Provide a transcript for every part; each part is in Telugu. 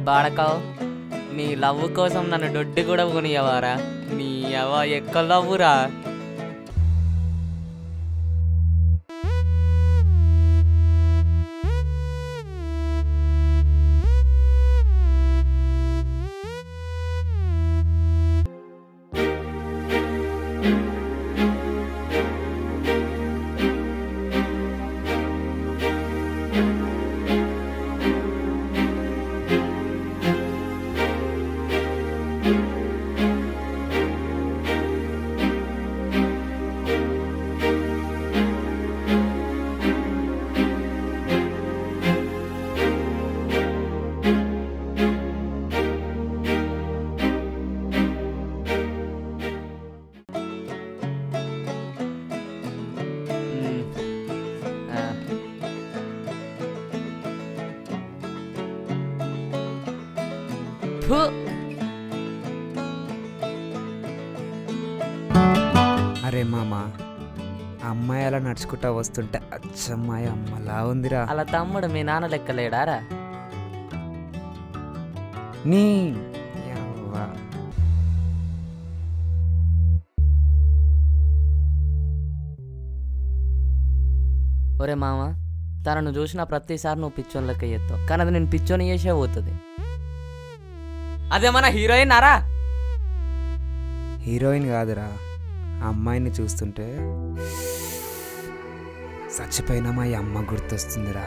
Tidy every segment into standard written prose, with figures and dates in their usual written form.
బాడకావు నీ లవ్ కోసం నన్ను దొడ్డి కూడా కొనియవారా? నీ అవ ఎక్క లవ్వురా? అరే మామా, అమ్మాయి అలా నడుచుకుంటా వస్తుంటే అచ్చమ్మాయి అమ్మలా ఉందిరా. అలా తమ్ముడు మీ నాన్న లెక్కలేడారా? నీ ఒరే మామ, తనను చూసిన ప్రతిసారి నువ్వు పిచ్చోన్ లెక్క చేస్తావు, కానీ అది నేను పిచ్చోని చేసే పోతుంది. అదేమన్నా హీరోయిన్ అరా? హీరోయిన్ కాదురా, ఆ అమ్మాయిని చూస్తుంటే చచ్చిపోయినా మా అమ్మ గుర్తొస్తుందిరా.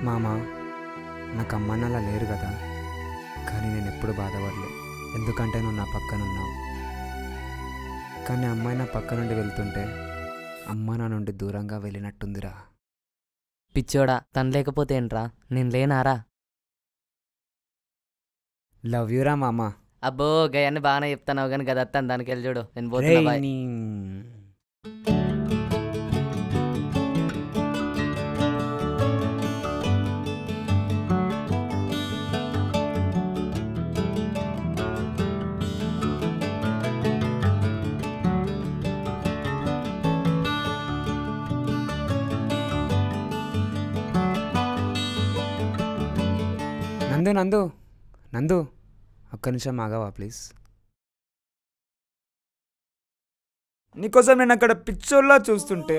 మామ, నాకు అమ్మ నాన్న లేరు కదా, కానీ నేను ఎప్పుడు బాధపడలే, ఎందుకంటే నువ్వు నా పక్కన ఉన్నావు. కానీ అమ్మాయి నా పక్క నుండి వెళ్తుంటే అమ్మ నా నుండి దూరంగా వెళ్ళినట్టుందిరా. పిచ్చోడా, తను లేకపోతే ఏంట్రా? నేను లేనారా? లవ్ యూరా మామ. అబ్బో గయాన్ని బాగానే చెప్తాను కానీ గదత్తాను దానికి వెళ్ళి చూడు. నేను పోతున్నా, బాయ్. నందు నందు నందు, ఒక్క నిమిషం ఆగవా ప్లీజ్? నీకోసం నేను అక్కడ పిచ్చోళ్ళ చూస్తుంటే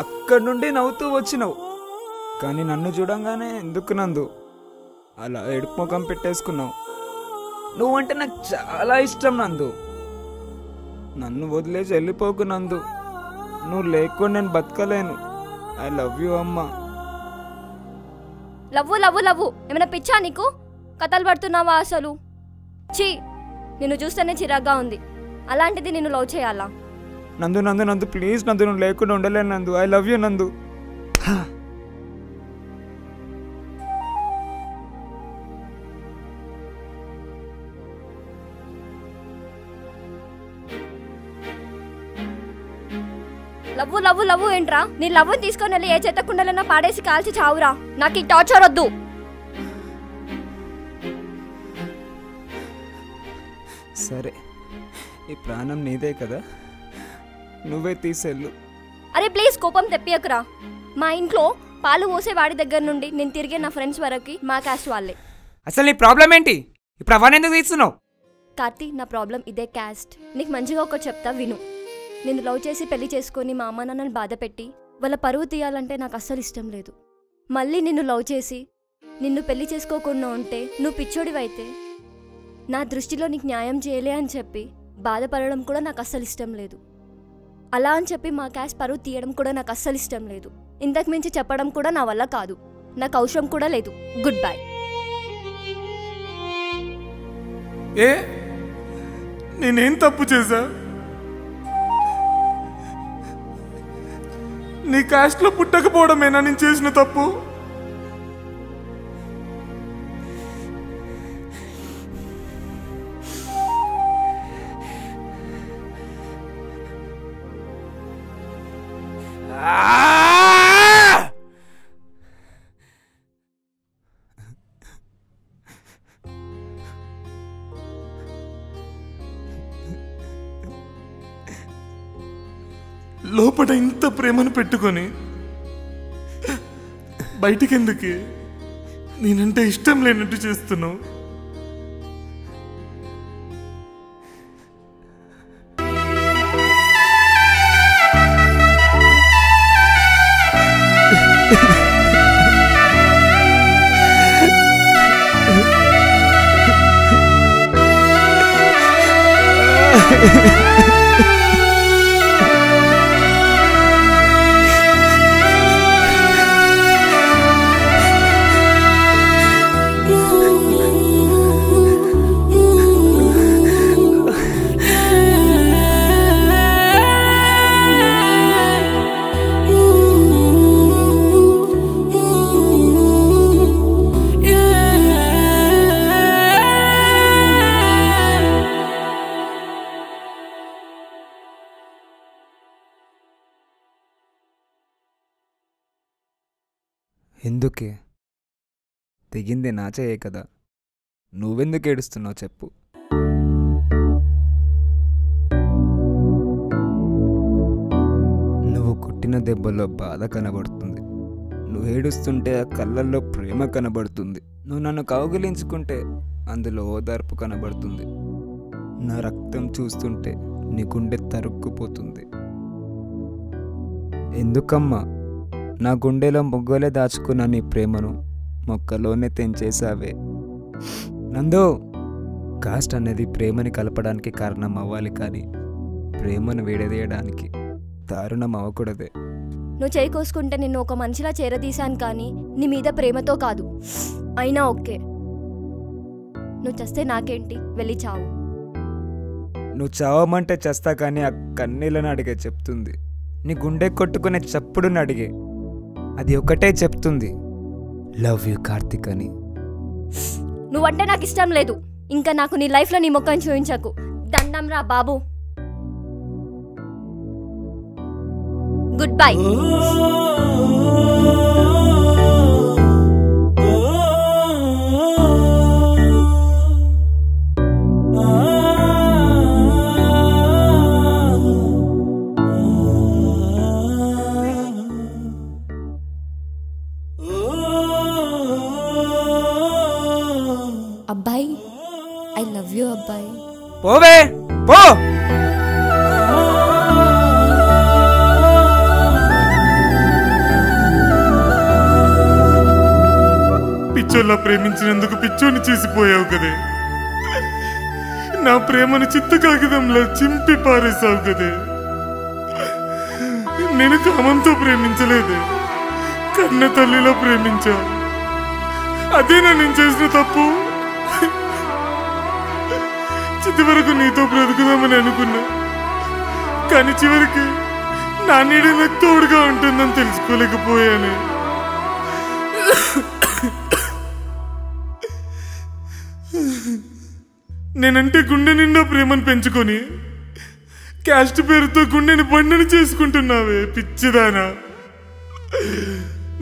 అక్కడి నుండి నవ్వుతూ వచ్చినావు, కానీ నన్ను చూడంగానే ఎందుకు నందు అలా ఎడుపు ముఖం పెట్టేసుకున్నావు? నువ్వంటే నాకు చాలా ఇష్టం నందు, నన్ను వదిలేసి వెళ్ళిపోకు నందు, నువ్వు లేకుండా నేను బతకలేను. ఐ లవ్ యూ అమ్మా. లవ్వు లవ్వు లవ్వు ఏమైనా పిచ్చా నీకు? కథలు పడుతున్నావా అసలు? చీ, నిన్ను చూస్తేనే చిరాగ్గా ఉంది, అలాంటిది నిన్ను లవ్ చేయాలా? నందు నందు నందు ప్లీజ్ నందు, నువ్వు లేకుండా ఉండలేను నందు. ఐ లవ్ యూ నందు. లవ్వు లవ్వు లవ్వు ఏంట్రా? నీ లవ్వుని తీసుకొని వెళ్ళి ఏ చెత్తకుండలన్నా పాడేసి కాల్చి చావురా. నాకు ఈ టార్చర్ వద్దు. సరే, ఈ ప్రాణం నీదే కదా, నువ్వే తీసేళ్ళు. అరే ప్లీజ్ కోపం తెప్పియకురా. మా ఇంట్లో పాలు పోసే వాడి దగ్గర నుండి నేను తిరిగే నా ఫ్రెండ్స్ వరకు మా క్యాస్ట్ వాళ్ళే. అసలు నీ ప్రాబ్లం ఏంటి? ఇప్పుడు అవన్నీ ఎందుకు తీస్తున్నావు? కార్తీ, నా ప్రాబ్లం ఇదే క్యాస్ట్. నీకు మంచిగా ఒక చెప్తా విను. నిన్ను లవ్ చేసి పెళ్లి చేసుకొని మా అమ్మ నాన్నని బాధ పెట్టి వాళ్ళ పరువు తీయాలంటే నాకు అస్సలు ఇష్టం లేదు. మళ్ళీ నిన్ను లవ్ చేసి నిన్ను పెళ్లి చేసుకోకుండా ఉంటే నువ్వు పిచ్చోడివైతే నా దృష్టిలో నీకు న్యాయం చేయలే అని చెప్పి బాధపడడం కూడా నాకు అస్సలు ఇష్టం లేదు. అలా అని చెప్పి మా క్యాస్ట్ పరువు తీయడం కూడా నాకు అస్సలు ఇష్టం లేదు. ఇంతకు మించి చెప్పడం కూడా నా వల్ల కాదు, నాకు అవసరం కూడా లేదు. Good bye. ఏ నేనేం తప్పు చేశా? నీ కాస్ట్లో పుట్టకపోవడమేనా నేను చేసిన తప్పు? లోపల ఇంత ప్రేమను పెట్టుకొని బయటికి ఎందుకే? నేనంటే ఇష్టం లేనట్టు చేస్తున్నావు. ఎందుకే? తెగింది నా చేయే కదా, నువ్వెందుకు ఏడుస్తున్నావు చెప్పు. నువ్వు కొట్టిన దెబ్బలో బాధ కనబడుతుంది, నువ్వు ఏడుస్తుంటే ఆ కళ్ళల్లో ప్రేమ కనబడుతుంది, నువ్వు నన్ను కౌగిలించుకుంటే అందులో ఓదార్పు కనబడుతుంది, నా రక్తం చూస్తుంటే నీ గుండె తరుక్కుపోతుంది. ఎందుకమ్మా నా గుండెలో మొగ్గలే దాచుకున్న నీ ప్రేమను మొక్కలోనే తెంచేసావే. నందు, కాస్ట్ అనేది ప్రేమని కలపడానికి కారణం అవ్వాలి, కానీ ప్రేమను విడదీయడానికి దారుణం అవ్వకూడదే. నువ్వు చేయి కోసుకుంటే నిన్ను ఒక మనిషిలా చేరదీశాను, కానీ నీ మీద ప్రేమతో కాదు. అయినా ఓకే, నువ్వు చస్తే నాకేంటి, వెళ్ళి చావు. నువ్వు చావమంటే చేస్తా, కానీ ఆ కన్నీళ్ళని అడిగే చెప్తుంది. నీ గుండె కొట్టుకునే చప్పుడుని అడిగే, అది ఒకటే చెప్తుంది, లవ్ యూ కార్తిక్ అని. నువ్వంటే నాకు ఇష్టం లేదు, ఇంకా నాకు నీ లైఫ్లో నీ ముఖం చూపించకు. దండం రా బాబు, గుడ్ బై. అబ్బాయి, ఐ లవ్ యూ అబ్బాయి. పోవే పో. పిచ్చోళ్ళ ప్రేమించినందుకు పిచ్చోని చేసిపోయావు కదే. నా ప్రేమను చిత్త కాగితంలో చింపి పారేసావు కదే. నేను కామంతో ప్రేమించలేదే, కన్న తల్లిలో ప్రేమించా. అదేనా నేను చేసిన తప్పు? చితి వరకు నీతో బ్రతుకుదామని అనుకున్నా, కానీ చివరికి నా నీడ నాకు తోడుగా ఉంటుందని తెలుసుకోలేకపోయాను. నేనంటే గుండె నిండా ప్రేమను పెంచుకొని క్యాస్ట్ పేరుతో గుండెని బండని చేసుకుంటున్నావే పిచ్చిదానా.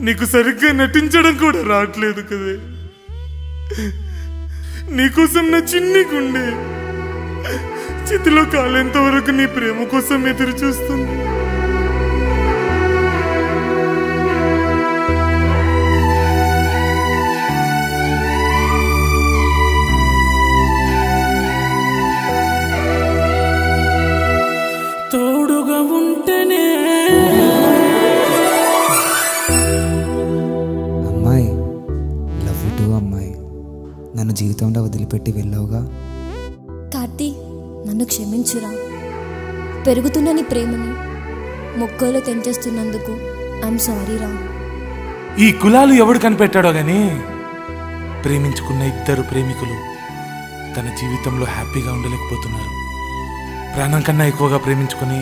నీకు సరిగ్గా నటించడం కూడా రావట్లేదు కదే. నీకోసం నా చిన్ని గుండె చేతిలో కాలేంత వరకు నీ ప్రేమ కోసం ఎదురు చూస్తుంది. తోడుగా ఉంటేనే. అమ్మాయి, లవ్ యూ టూ అమ్మాయి. నన్ను జీవితంలో వదిలిపెట్టి వెళ్ళావుగా. కార్తీ, నన్ను క్షమించురా. పెరుగుతున్న నీ ప్రేమని మొక్కలో తెంచేస్తున్నందుకు ఐఎమ్ సారీ రా. ఈ కులాలు ఎవడు కనిపెట్టాడో గాని ప్రేమించుకున్న ఇద్దరు ప్రేమికులు తన జీవితంలో హ్యాపీగా ఉండలేకపోతున్నారు. ప్రాణం కన్నా ఎక్కువగా ప్రేమించుకొని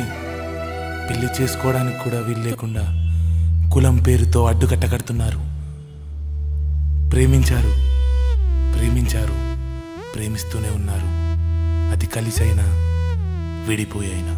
పెళ్లి చేసుకోవడానికి కూడా వీలు లేకుండా కులం పేరుతో అడ్డుకట్ట కడుతున్నారు. ప్రేమించారు, ప్రేమించారు, ప్రేమిస్తూనే ఉన్నారు. అది కలిసైనా విడిపోయైనా.